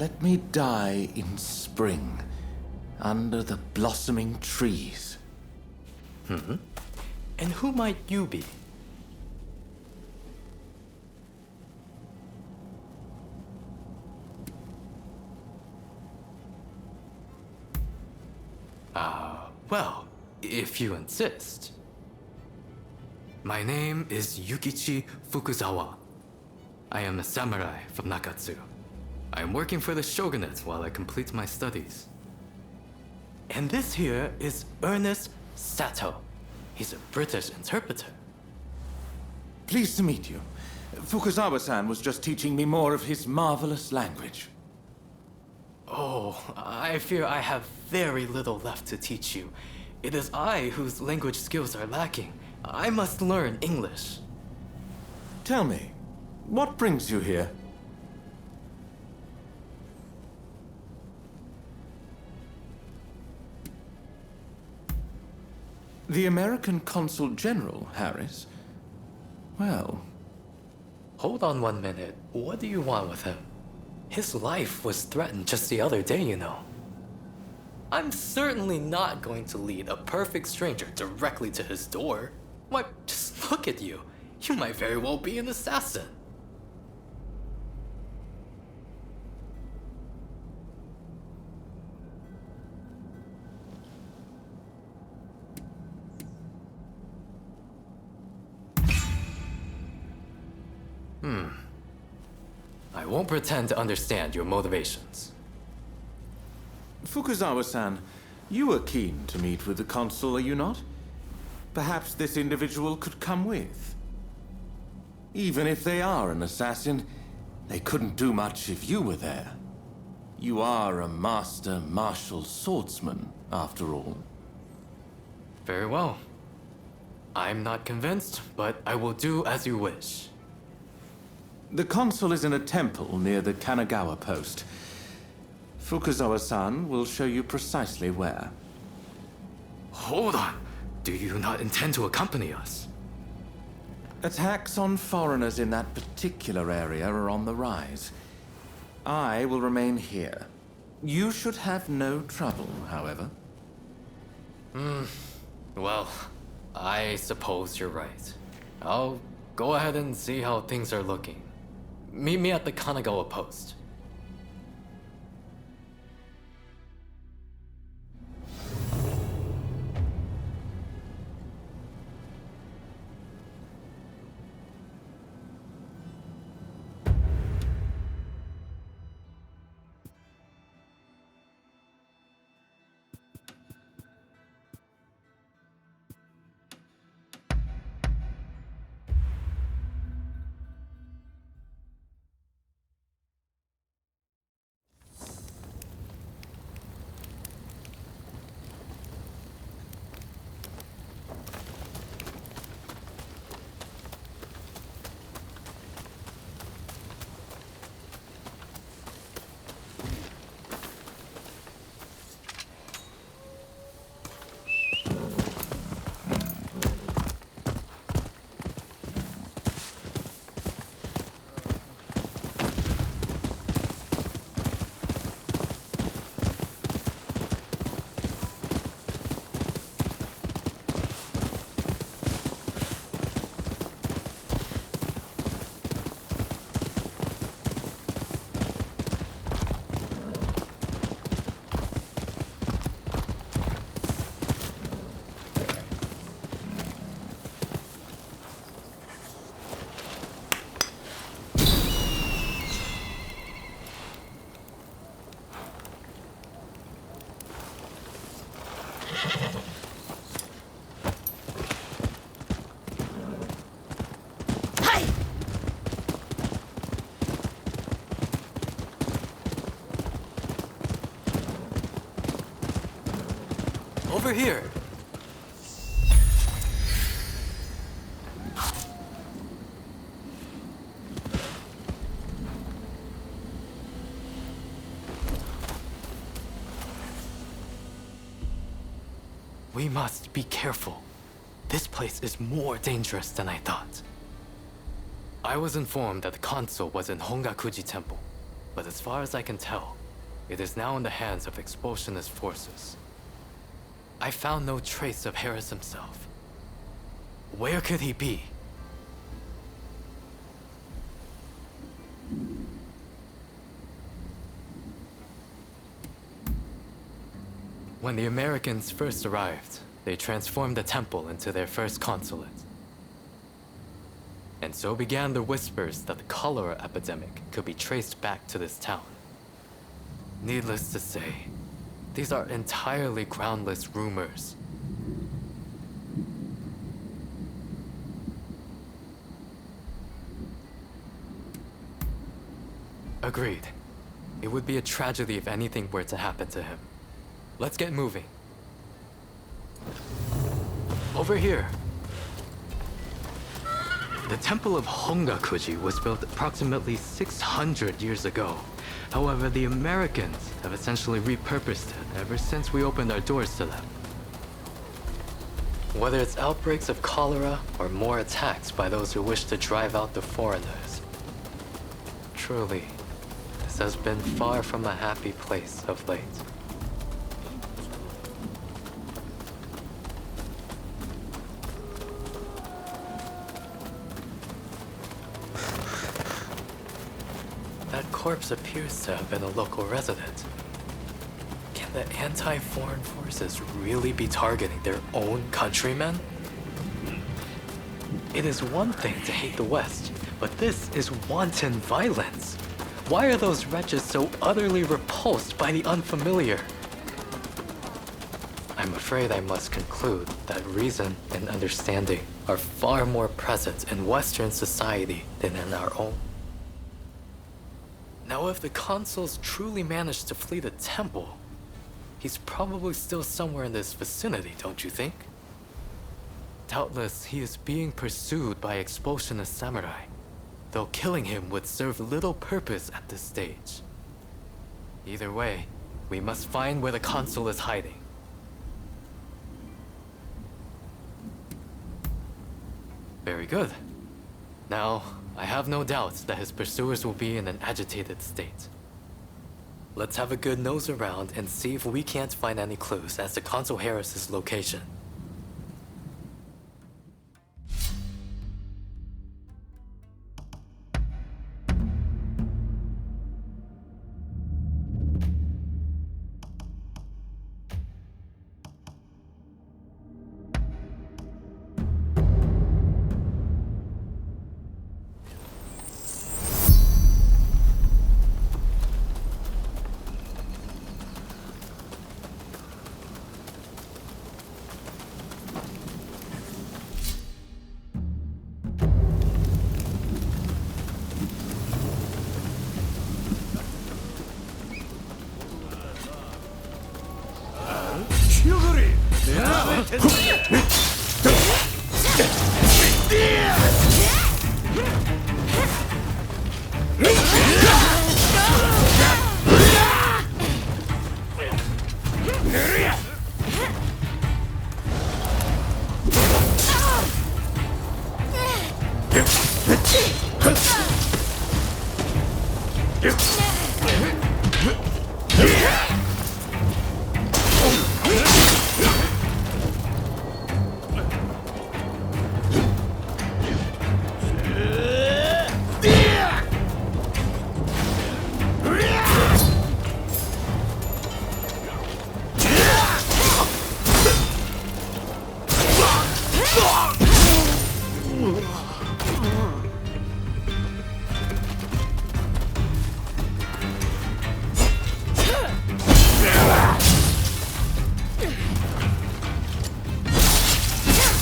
Let me die in spring, under the blossoming trees. And who might you be? Well, if you insist. My name is Yukichi Fukuzawa. I am a samurai from Nakatsu. I am working for the shogunate while I complete my studies. And this here is Ernest Sato. He's a British interpreter. Pleased to meet you. Fukuzawa-san was just teaching me more of his marvelous language. Oh, I fear I have very little left to teach you. It is I whose language skills are lacking. I must learn English. Tell me, what brings you here? The American Consul General, Harris? Well... Hold on 1 minute. What do you want with him? His life was threatened just the other day, you know. I'm certainly not going to lead a perfect stranger directly to his door. Why, just look at you. You might very well be an assassin. I won't pretend to understand your motivations. Fukuzawa-san, you are keen to meet with the consul, are you not? Perhaps this individual could come with. Even if they are an assassin, they couldn't do much if you were there. You are a master martial swordsman, after all. Very well. I'm not convinced, but I will do as you wish. The consul is in a temple near the Kanagawa post. Fukuzawa-san will show you precisely where. Hold on. Do you not intend to accompany us? Attacks on foreigners in that particular area are on the rise. I will remain here. You should have no trouble, however. Well, I suppose you're right. I'll go ahead and see how things are looking. Meet me at the Kanagawa post. Over here. We must be careful. This place is more dangerous than I thought. I was informed that the consul was in Hongakuji Temple. But as far as I can tell, it is now in the hands of expulsionist forces. I found no trace of Harris himself. Where could he be? When the Americans first arrived, they transformed the temple into their first consulate. And so began the whispers that the cholera epidemic could be traced back to this town. Needless to say, these are entirely groundless rumors. Agreed. It would be a tragedy if anything were to happen to him. Let's get moving. Over here. The Temple of Hongakuji was built approximately 600 years ago. However, the Americans have essentially repurposed it ever since we opened our doors to them. Whether it's outbreaks of cholera or more attacks by those who wish to drive out the foreigners. Truly, this has been far from a happy place of late. That corpse appears to have been a local resident. Can the anti-foreign forces really be targeting their own countrymen? It is one thing to hate the West, but this is wanton violence. Why are those wretches so utterly repulsed by the unfamiliar? I'm afraid I must conclude that reason and understanding are far more present in Western society than in our own. Now, if the consuls truly managed to flee the temple, he's probably still somewhere in this vicinity, don't you think? Doubtless, he is being pursued by expulsionist samurai, though killing him would serve little purpose at this stage. Either way, we must find where the consul is hiding. Very good. Now, I have no doubt that his pursuers will be in an agitated state. Let's have a good nose around and see if we can't find any clues as to Consul Harris's location.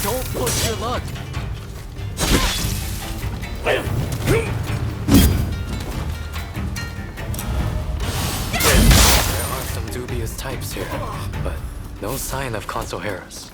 Don't push your luck. There are some dubious types here, but no sign of Consul Harris.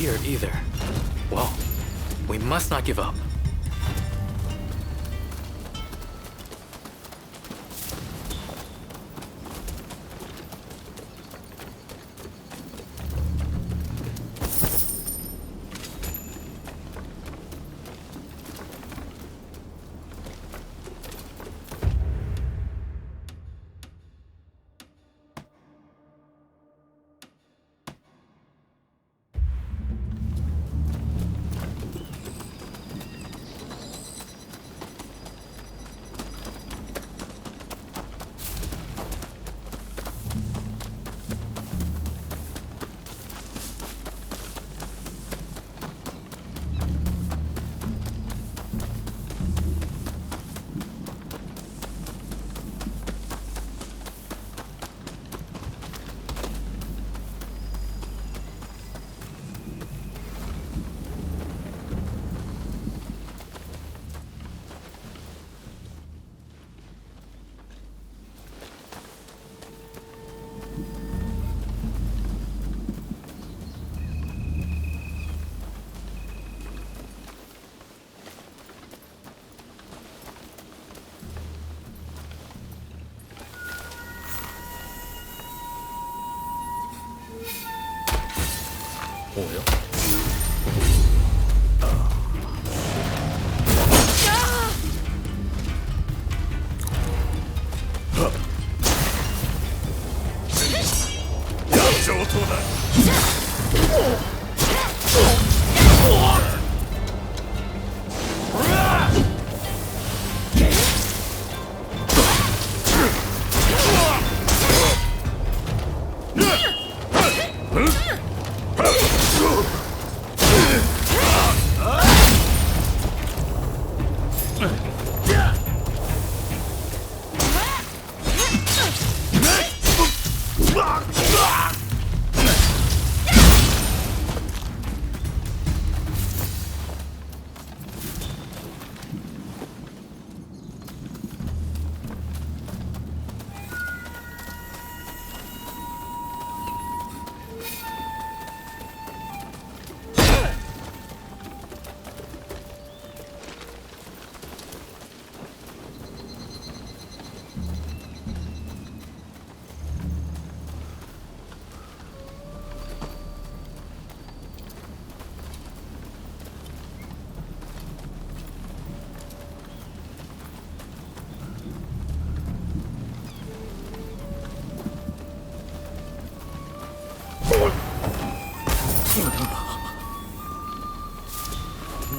Here either. Well, we must not give up.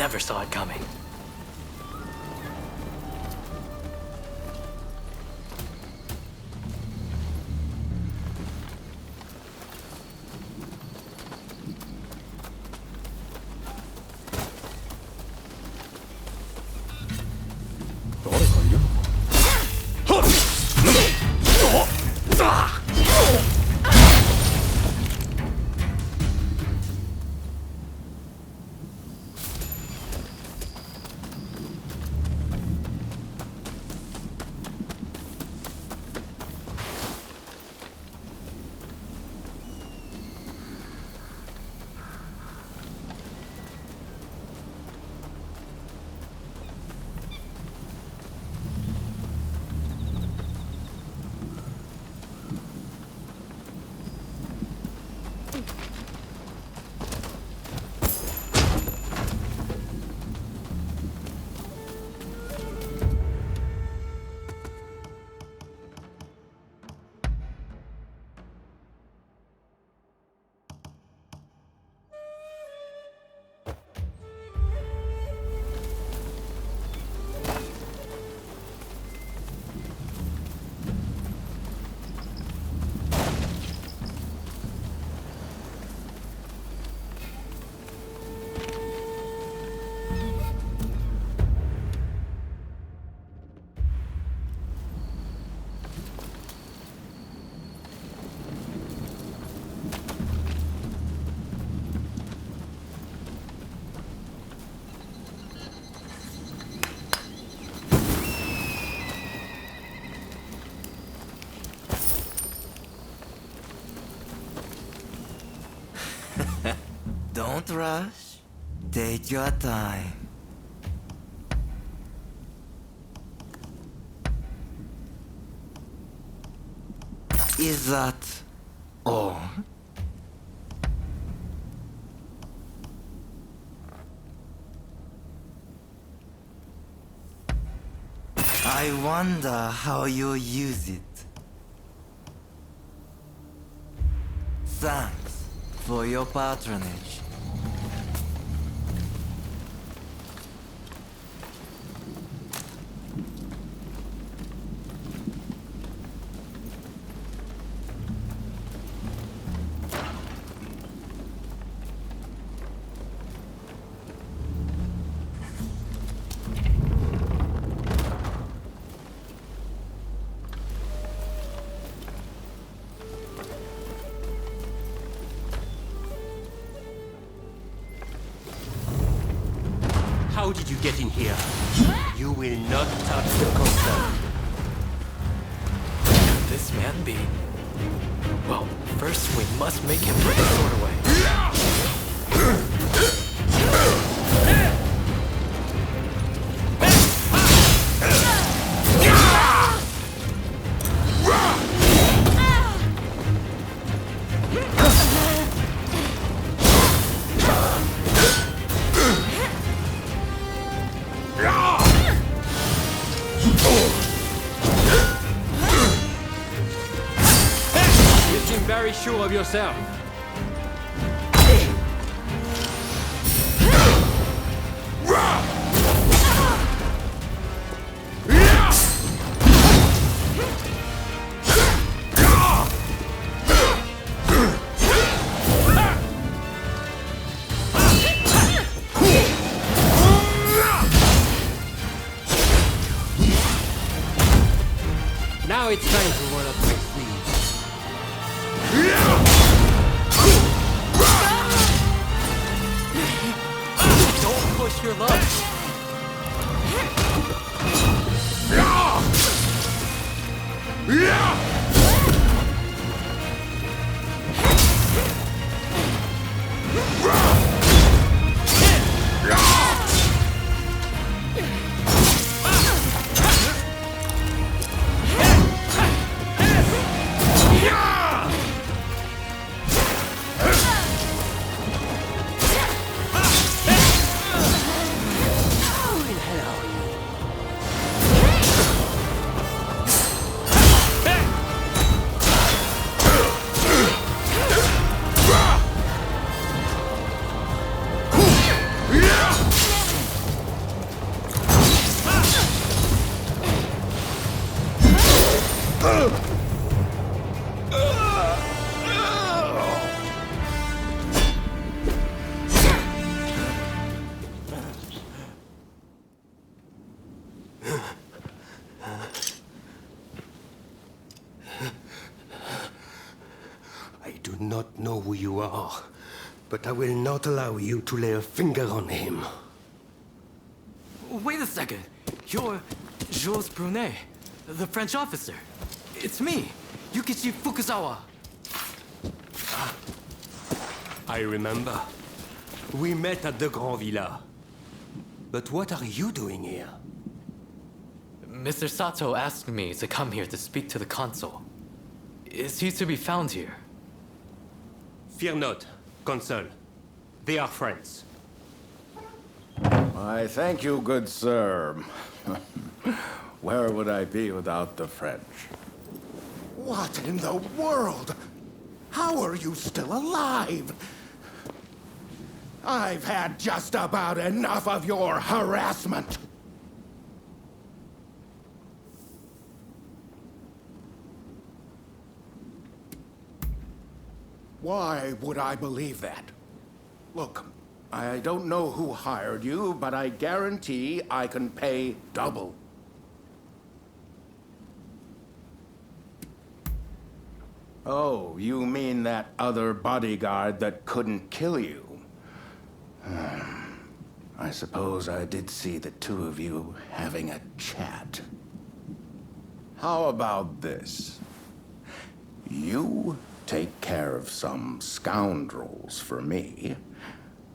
never saw it coming. Don't rush. Take your time. Is that all? I wonder how you'll use it. Thanks for your patronage. How did you get in here? You will not touch the console. Could this man be? Well, first we must make him put the sword away. You seem very sure of yourself. Now it's time to roll up my sleeves. Don't push your luck. more, but I will not allow you to lay a finger on him. Wait a second. You're Jules Brunet, the French officer. It's me, Yukichi Fukuzawa. I remember. We met at the Grand Villa. But what are you doing here? Mr. Sato asked me to come here to speak to the consul. Is he to be found here? Fear not, Consul. They are friends. I thank you, good sir. Where would I be without the French? What in the world? How are you still alive? I've had just about enough of your harassment. Why would I believe that? Look, I don't know who hired you, but I guarantee I can pay double. Oh, you mean that other bodyguard that couldn't kill you? I suppose I did see the two of you having a chat. How about this? You take care of some scoundrels for me,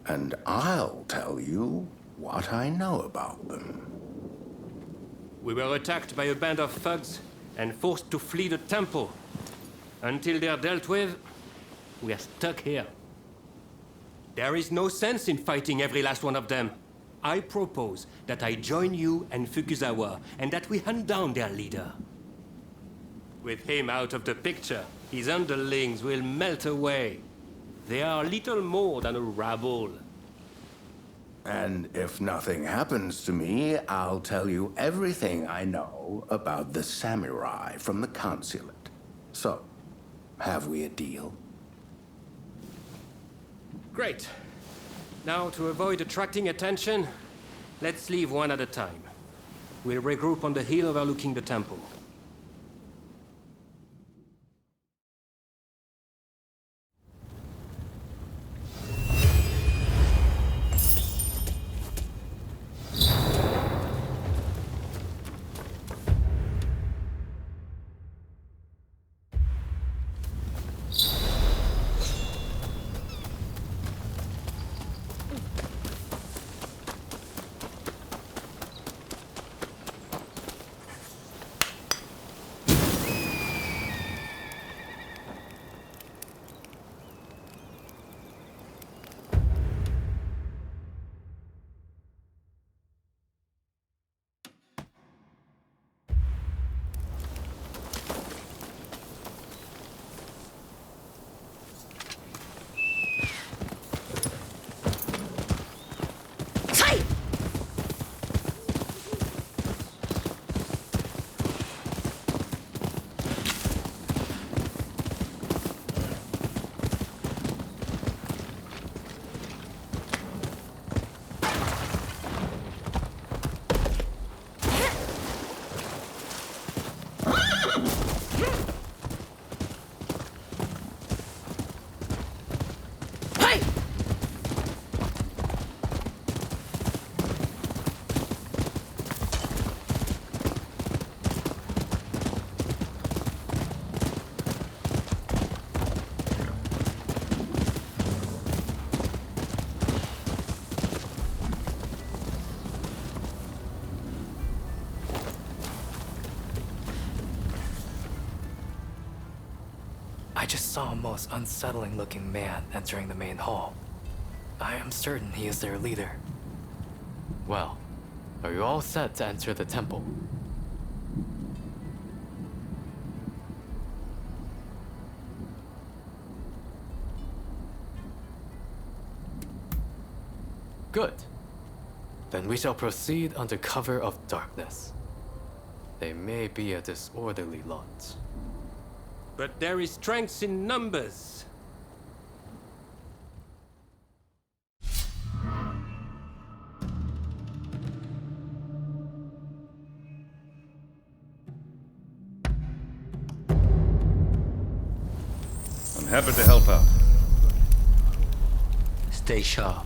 and I'll tell you what I know about them. We were attacked by a band of thugs and forced to flee the temple. Until they're dealt with, we are stuck here. There is no sense in fighting every last one of them. I propose that I join you and Fukuzawa, and that we hunt down their leader. With him out of the picture, his underlings will melt away. They are little more than a rabble. And if nothing happens to me, I'll tell you everything I know about the samurai from the consulate. So, have we a deal? Great. Now, to avoid attracting attention, let's leave one at a time. We'll regroup on the hill overlooking the temple. I just saw a most unsettling looking man entering the main hall. I am certain he is their leader. Well, are you all set to enter the temple? Good. Then we shall proceed under cover of darkness. They may be a disorderly lot. But there is strength in numbers. I'm happy to help out. Stay sharp.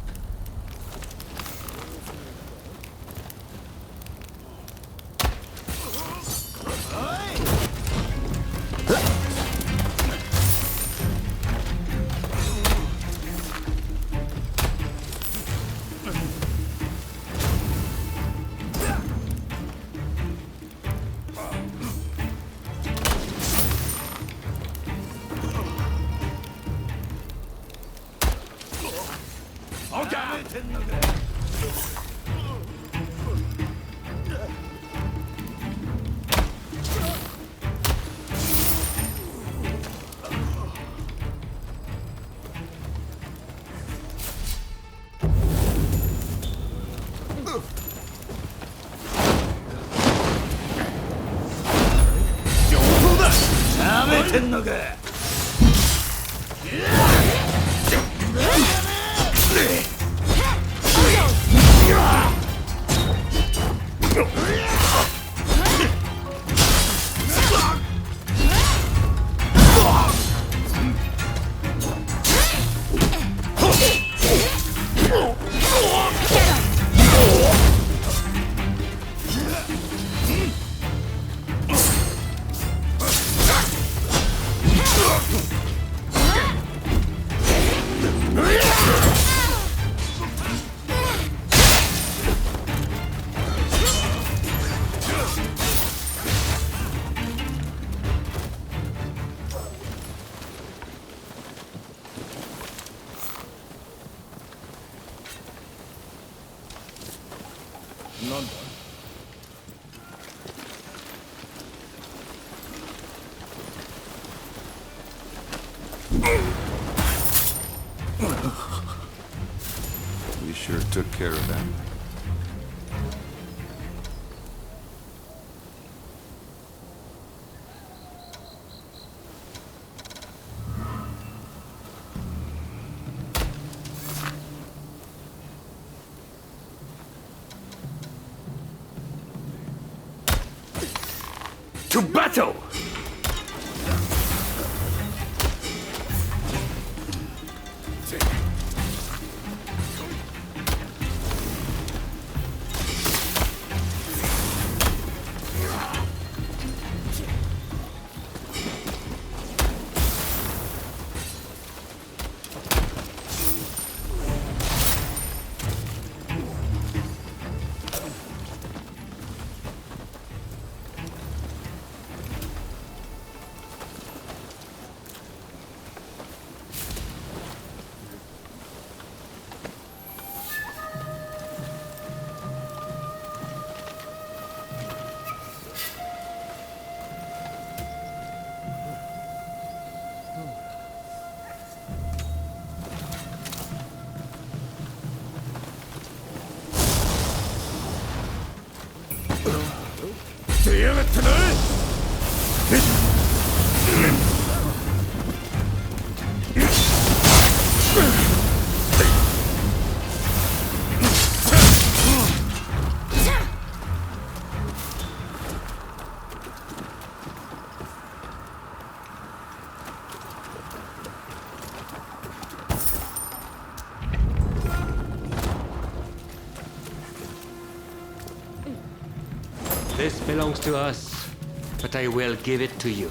We sure took care of them. To battle! This belongs to us, but I will give it to you.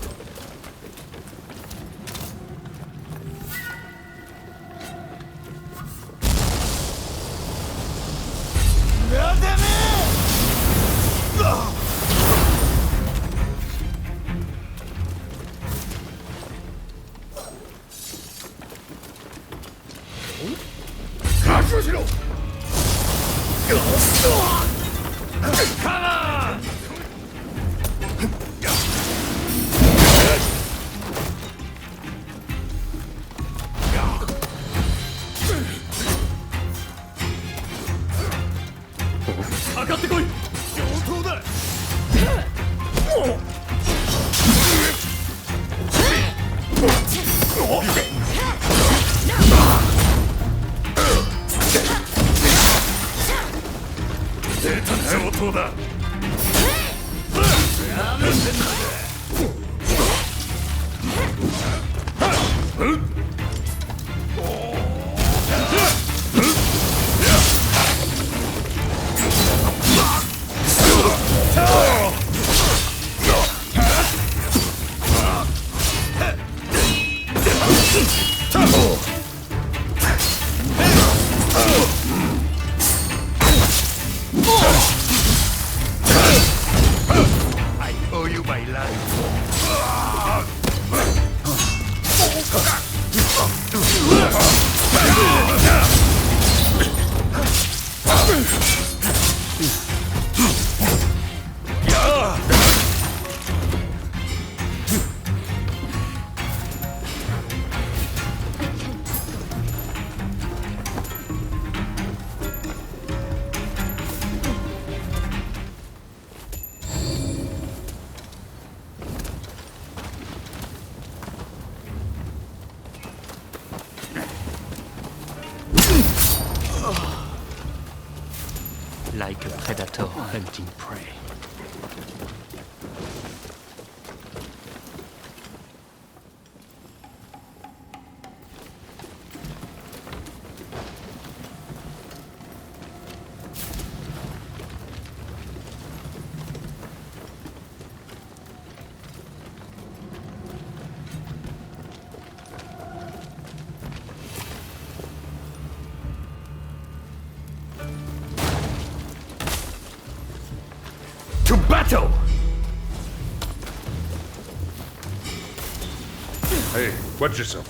battle hunting prey. To battle! Hey, watch yourself.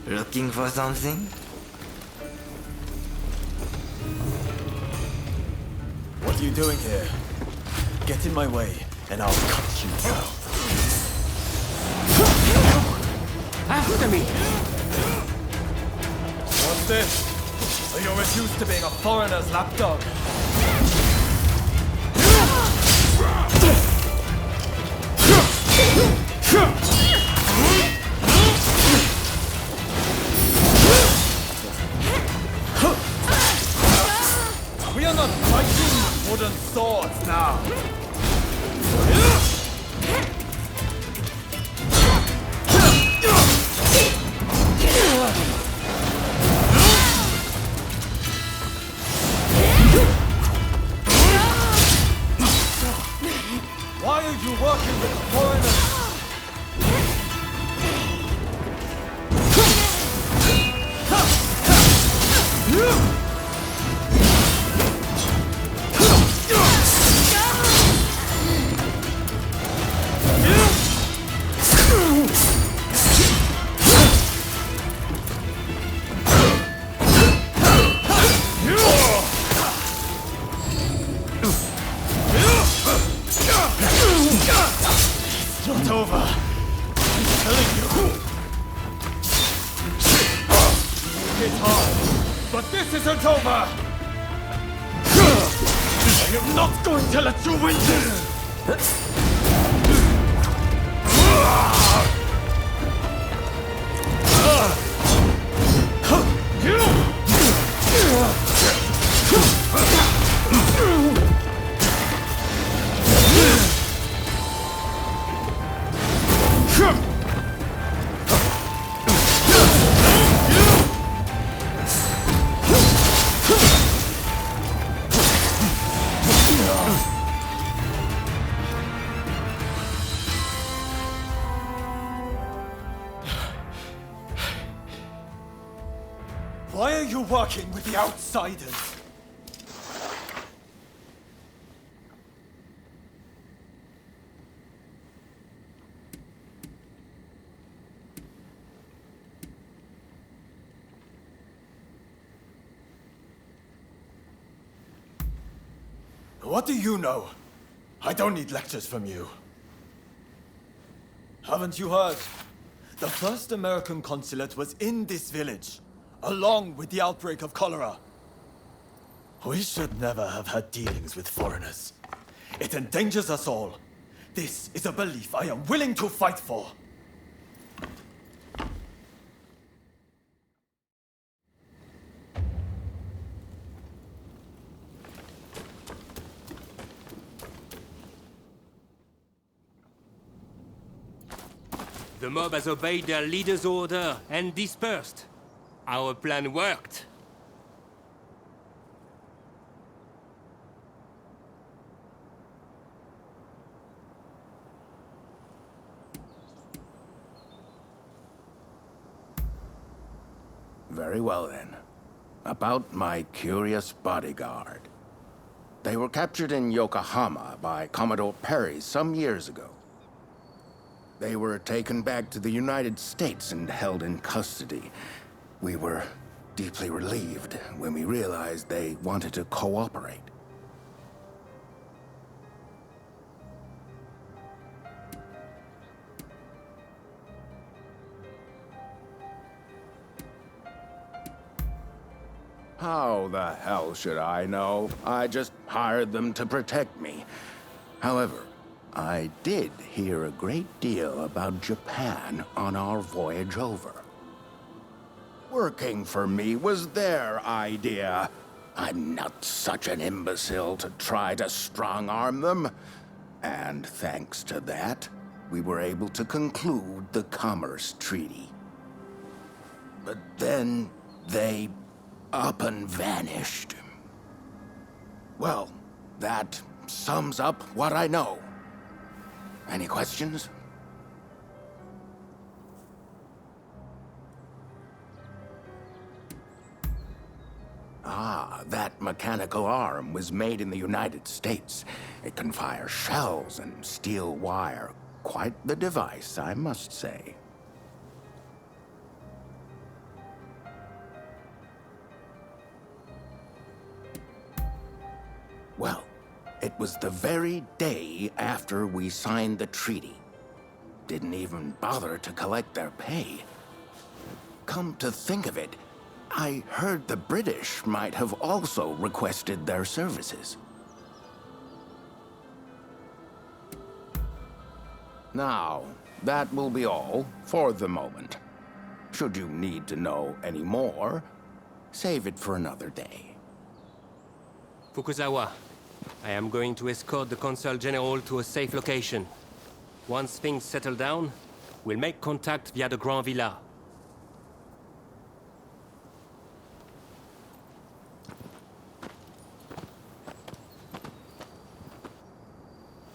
Looking for something? What are you doing here? Get in my way, and I'll cut you down. After me! What's this? Are you reduced to being a foreigner's lapdog? We are not fighting with wooden swords now. Why are you working with foreigners? It's not over. I'm telling you. Hit hard, but this isn't over. I am not going to let you win this. Why are you working with the outsiders? What do you know? I don't need lectures from you. Haven't you heard? The first American consulate was in this village, along with the outbreak of cholera. We should never have had dealings with foreigners. It endangers us all. This is a belief I am willing to fight for. The mob has obeyed their leader's order and dispersed. Our plan worked. Very well, then. About my curious bodyguard. They were captured in Yokohama by Commodore Perry some years ago. They were taken back to the United States and held in custody. We were deeply relieved when we realized they wanted to cooperate. How the hell should I know? I just hired them to protect me. However, I did hear a great deal about Japan on our voyage over. Working for me was their idea. I'm not such an imbecile to try to strong-arm them. And thanks to that, we were able to conclude the Commerce Treaty. But then they up and vanished. Well, that sums up what I know. Any questions? Ah, that mechanical arm was made in the United States. It can fire shells and steel wire. Quite the device, I must say. Well, it was the very day after we signed the treaty. Didn't even bother to collect their pay. Come to think of it, I heard the British might have also requested their services. Now, that will be all for the moment. Should you need to know any more, save it for another day. Fukuzawa, I am going to escort the Consul General to a safe location. Once things settle down, we'll make contact via the Grand Villa.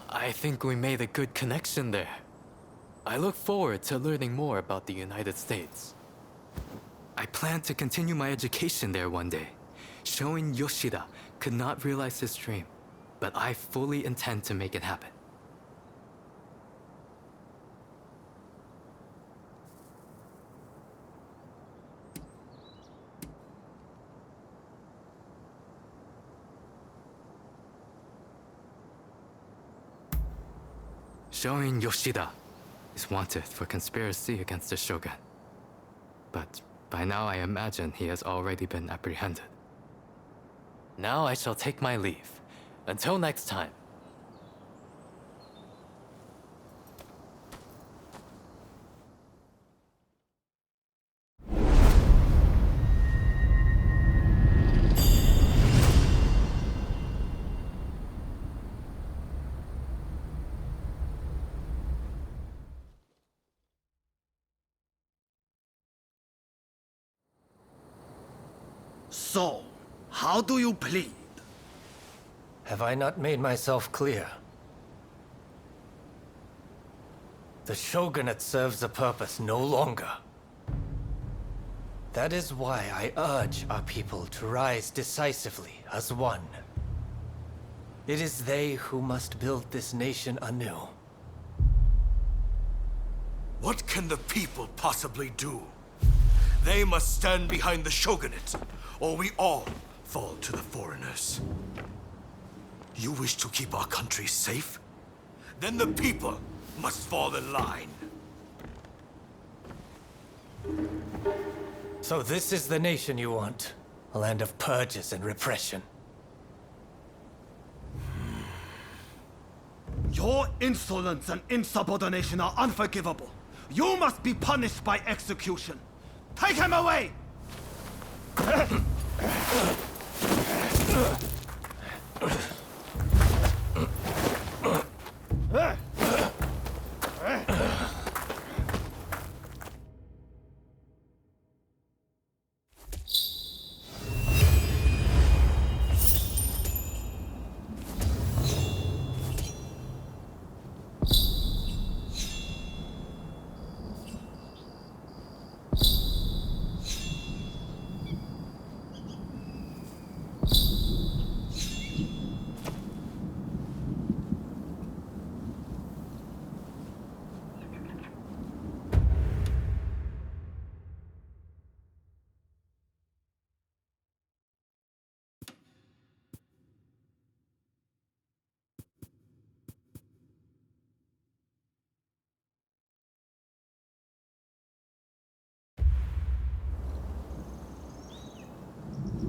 I think we made a good connection there. I look forward to learning more about the United States. I plan to continue my education there one day. Showing Yoshida could not realize his dream, but I fully intend to make it happen. Shoin Yoshida is wanted for conspiracy against the Shogun. But by now I imagine he has already been apprehended. Now I shall take my leave. Until next time. So, how do you plead? Have I not made myself clear? The shogunate serves a purpose no longer. That is why I urge our people to rise decisively as one. It is they who must build this nation anew. What can the people possibly do? They must stand behind the shogunate, or we all fall to the foreigners. You wish to keep our country safe? Then the people must fall in line. So this is the nation you want? A land of purges and repression. Your insolence and insubordination are unforgivable. You must be punished by execution. Take him away!